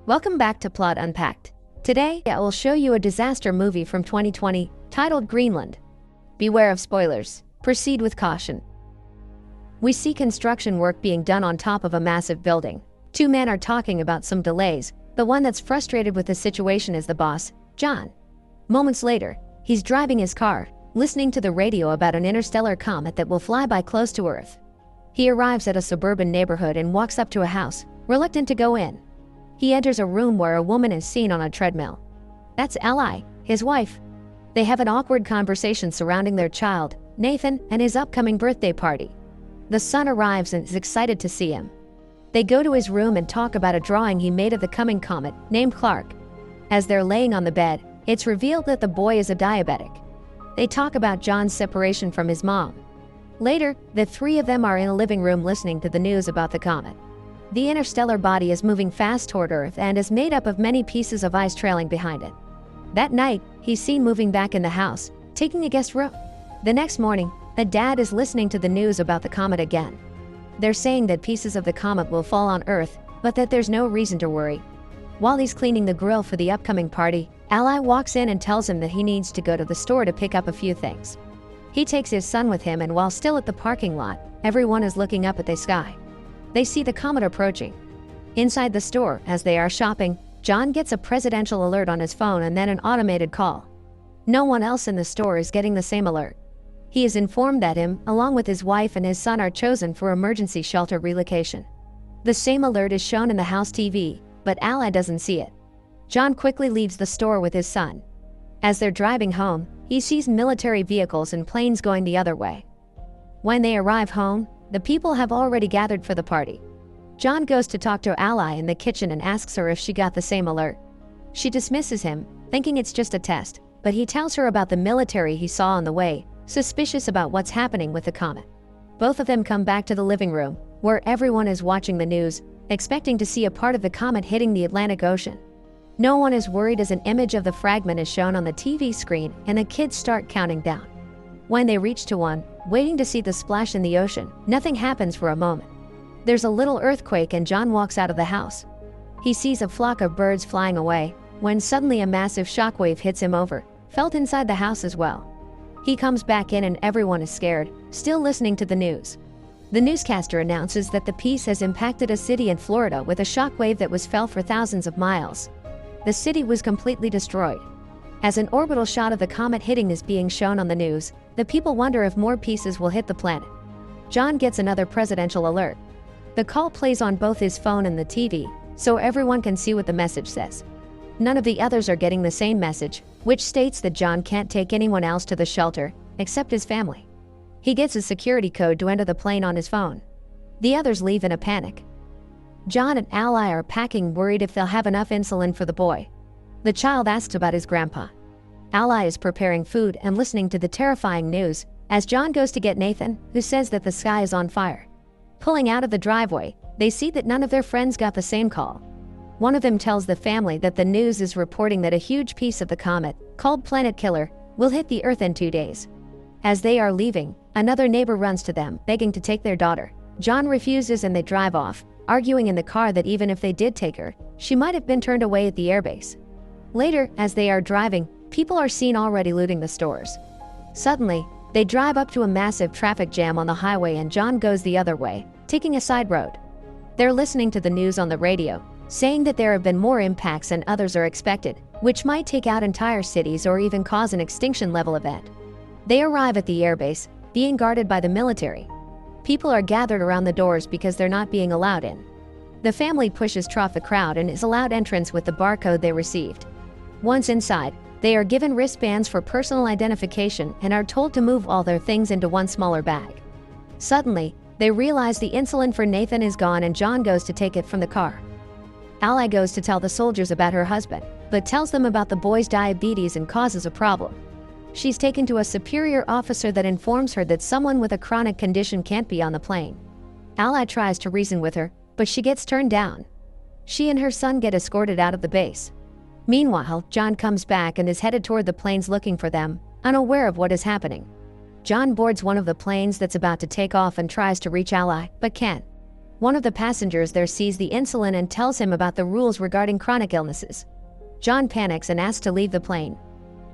Welcome back to Plot Unpacked. Today, I will show you a disaster movie from 2020 titled Greenland. Beware of spoilers. Proceed with caution. We see construction work being done on top of a massive building. Two men are talking about some delays. The one that's frustrated with the situation is the boss, John. Moments later, he's driving his car, listening to the radio about an interstellar comet that will fly by close to Earth. He arrives at a suburban neighborhood and walks up to a house, reluctant to go in. He enters a room where a woman is seen on a treadmill. That's Ally, his wife. They have an awkward conversation surrounding their child, Nathan, and his upcoming birthday party. The son arrives and is excited to see him. They go to his room and talk about a drawing he made of the coming comet, named Clark. As they're laying on the bed, it's revealed that the boy is a diabetic. They talk about John's separation from his mom. Later, the three of them are in a living room listening to the news about the comet. The interstellar body is moving fast toward Earth and is made up of many pieces of ice trailing behind it. That night, he's seen moving back in the house, taking a guest room. The next morning, the dad is listening to the news about the comet again. They're saying that pieces of the comet will fall on Earth, but that there's no reason to worry. While he's cleaning the grill for the upcoming party, Ally walks in and tells him that he needs to go to the store to pick up a few things. He takes his son with him, and while still at the parking lot, everyone is looking up at the sky. They see the comet approaching. Inside the store, as they are shopping, John gets a presidential alert on his phone and then an automated call. No one else in the store is getting the same alert. He is informed that him, along with his wife and his son, are chosen for emergency shelter relocation. The same alert is shown in the house TV, but Ally doesn't see it. John quickly leaves the store with his son. As they're driving home, he sees military vehicles and planes going the other way. When they arrive home, the people have already gathered for the party. John goes to talk to Ally in the kitchen and asks her if she got the same alert. She dismisses him, thinking it's just a test, but he tells her about the military he saw on the way, suspicious about what's happening with the comet. Both of them come back to the living room, where everyone is watching the news, expecting to see a part of the comet hitting the Atlantic Ocean. No one is worried as an image of the fragment is shown on the TV screen and the kids start counting down. When they reach to one, waiting to see the splash in the ocean, nothing happens for a moment. There's a little earthquake and John walks out of the house. He sees a flock of birds flying away, when suddenly a massive shockwave hits him over, felt inside the house as well. He comes back in and everyone is scared, still listening to the news. The newscaster announces that the piece has impacted a city in Florida with a shockwave that was felt for thousands of miles. The city was completely destroyed. As an orbital shot of the comet hitting is being shown on the news, the people wonder if more pieces will hit the planet. John gets another presidential alert. The call plays on both his phone and the TV, so everyone can see what the message says. None of the others are getting the same message, which states that John can't take anyone else to the shelter, except his family. He gets a security code to enter the plane on his phone. The others leave in a panic. John and Ally are packing, worried if they'll have enough insulin for the boy. The child asks about his grandpa. Ally is preparing food and listening to the terrifying news, as John goes to get Nathan, who says that the sky is on fire. Pulling out of the driveway, they see that none of their friends got the same call. One of them tells the family that the news is reporting that a huge piece of the comet, called Planet Killer, will hit the Earth in 2 days. As they are leaving, another neighbor runs to them, begging to take their daughter. John refuses and they drive off, arguing in the car that even if they did take her, she might have been turned away at the airbase. Later, as they are driving, people are seen already looting the stores. Suddenly, they drive up to a massive traffic jam on the highway and John goes the other way, taking a side road. They're listening to the news on the radio, saying that there have been more impacts and others are expected, which might take out entire cities or even cause an extinction-level event. They arrive at the airbase, being guarded by the military. People are gathered around the doors because they're not being allowed in. The family pushes through the crowd and is allowed entrance with the barcode they received. Once inside, they are given wristbands for personal identification and are told to move all their things into one smaller bag. Suddenly, they realize the insulin for Nathan is gone and John goes to take it from the car. Ally goes to tell the soldiers about her husband, but tells them about the boy's diabetes and causes a problem. She's taken to a superior officer that informs her that someone with a chronic condition can't be on the plane. Ally tries to reason with her, but she gets turned down. She and her son get escorted out of the base. Meanwhile, John comes back and is headed toward the planes looking for them, unaware of what is happening. John boards one of the planes that's about to take off and tries to reach Ally, but can't. One of the passengers there sees the insulin and tells him about the rules regarding chronic illnesses. John panics and asks to leave the plane.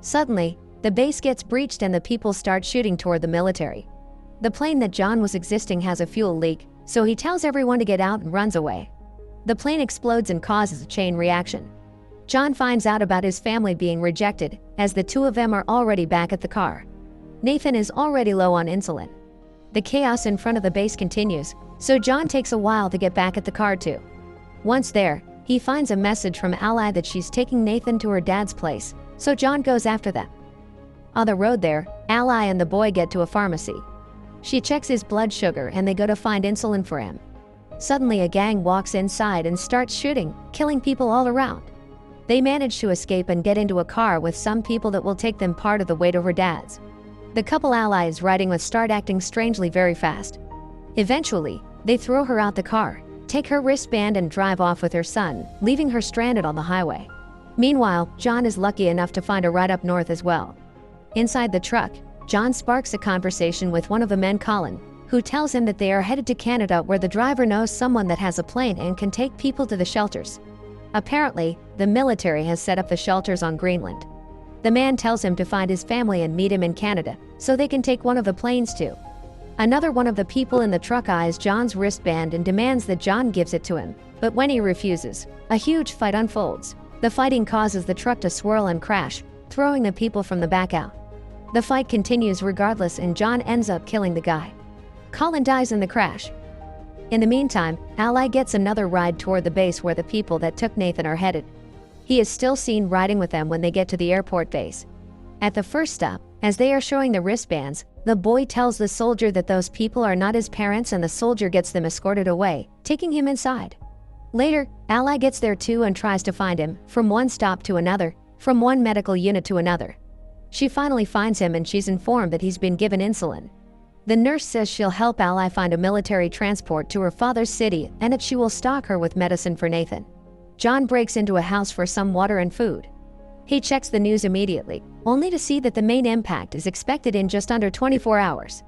Suddenly, the base gets breached and the people start shooting toward the military. The plane that John was existing has a fuel leak, so he tells everyone to get out and runs away. The plane explodes and causes a chain reaction. John finds out about his family being rejected, as the two of them are already back at the car. Nathan is already low on insulin. The chaos in front of the base continues, so John takes a while to get back at the car too. Once there, he finds a message from Ally that she's taking Nathan to her dad's place, so John goes after them. On the road there, Ally and the boy get to a pharmacy. She checks his blood sugar and they go to find insulin for him. Suddenly a gang walks inside and starts shooting, killing people all around. They manage to escape and get into a car with some people that will take them part of the way to her dad's. The couple allies riding with start acting strangely very fast. Eventually, they throw her out the car, take her wristband and drive off with her son, leaving her stranded on the highway. Meanwhile, John is lucky enough to find a ride up north as well. Inside the truck, John sparks a conversation with one of the men, Colin, who tells him that they are headed to Canada where the driver knows someone that has a plane and can take people to the shelters. Apparently, the military has set up the shelters on Greenland. The man tells him to find his family and meet him in Canada, so they can take one of the planes too. Another one of the people in the truck eyes John's wristband and demands that John gives it to him, but when he refuses, a huge fight unfolds. The fighting causes the truck to swirl and crash, throwing the people from the back out. The fight continues regardless and John ends up killing the guy. Colin dies in the crash. In the meantime, Ally gets another ride toward the base where the people that took Nathan are headed. He is still seen riding with them when they get to the airport base. At the first stop, as they are showing the wristbands, the boy tells the soldier that those people are not his parents and the soldier gets them escorted away, taking him inside. Later, Ally gets there too and tries to find him, from one stop to another, from one medical unit to another. She finally finds him and she's informed that he's been given insulin. The nurse says she'll help Ally find a military transport to her father's city and that she will stock her with medicine for Nathan. John breaks into a house for some water and food. He checks the news immediately, only to see that the main impact is expected in just under 24 hours.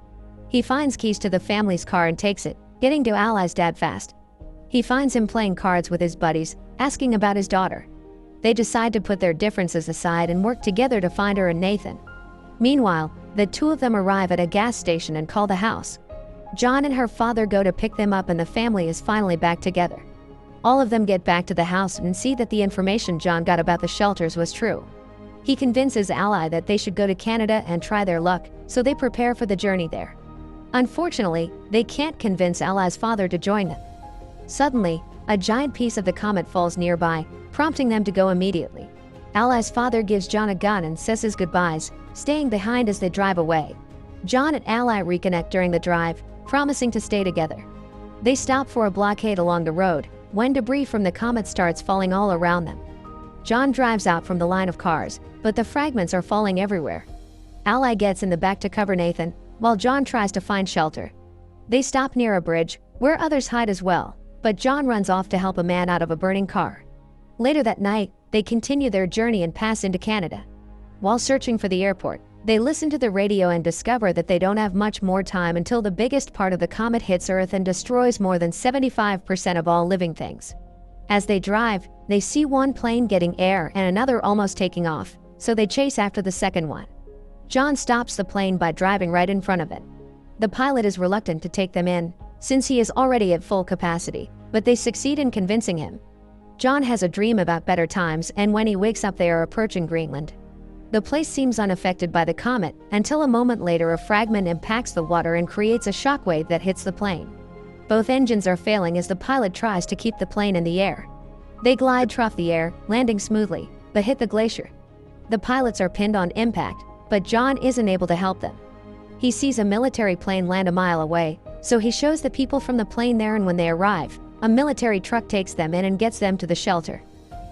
He finds keys to the family's car and takes it, getting to Ally's dad fast. He finds him playing cards with his buddies, asking about his daughter. They decide to put their differences aside and work together to find her and Nathan. Meanwhile, the two of them arrive at a gas station and call the house. John and her father go to pick them up and the family is finally back together. All of them get back to the house and see that the information John got about the shelters was true. He convinces Ally that they should go to Canada and try their luck, so they prepare for the journey there. Unfortunately, they can't convince Ally's father to join them. Suddenly, a giant piece of the comet falls nearby, prompting them to go immediately. Ally's father gives John a gun and says his goodbyes, staying behind as they drive away. John and Ally reconnect during the drive, promising to stay together. They stop for a blockade along the road, when debris from the comet starts falling all around them. John drives out from the line of cars, but the fragments are falling everywhere. Ally gets in the back to cover Nathan, while John tries to find shelter. They stop near a bridge, where others hide as well, but John runs off to help a man out of a burning car. Later that night, they continue their journey and pass into Canada. While searching for the airport, they listen to the radio and discover that they don't have much more time until the biggest part of the comet hits Earth and destroys more than 75% of all living things. As they drive, they see one plane getting air and another almost taking off, so they chase after the second one. John stops the plane by driving right in front of it. The pilot is reluctant to take them in, since he is already at full capacity, but they succeed in convincing him. John has a dream about better times, and when he wakes up they are approaching Greenland. The place seems unaffected by the comet, until a moment later a fragment impacts the water and creates a shockwave that hits the plane. Both engines are failing as the pilot tries to keep the plane in the air. They glide through the air, landing smoothly, but hit the glacier. The pilots are pinned on impact, but John isn't able to help them. He sees a military plane land a mile away, so he shows the people from the plane there, and when they arrive, a military truck takes them in and gets them to the shelter.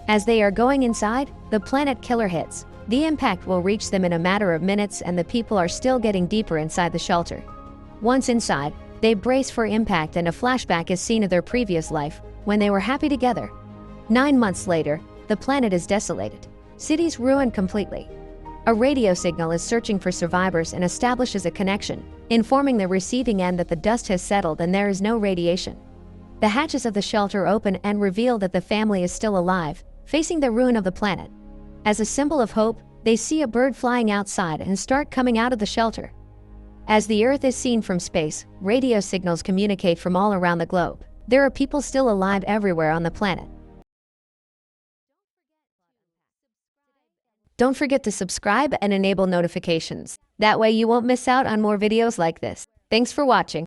As they are going inside, the planet killer hits. The impact will reach them in a matter of minutes and the people are still getting deeper inside the shelter. Once inside, they brace for impact and a flashback is seen of their previous life, when they were happy together. 9 months later, the planet is desolated. Cities ruined completely. A radio signal is searching for survivors and establishes a connection, informing the receiving end that the dust has settled and there is no radiation. The hatches of the shelter open and reveal that the family is still alive, facing the ruin of the planet. As a symbol of hope, they see a bird flying outside and start coming out of the shelter. As the Earth is seen from space, radio signals communicate from all around the globe. There are people still alive everywhere on the planet. Don't forget to subscribe and enable notifications. That way you won't miss out on more videos like this. Thanks for watching.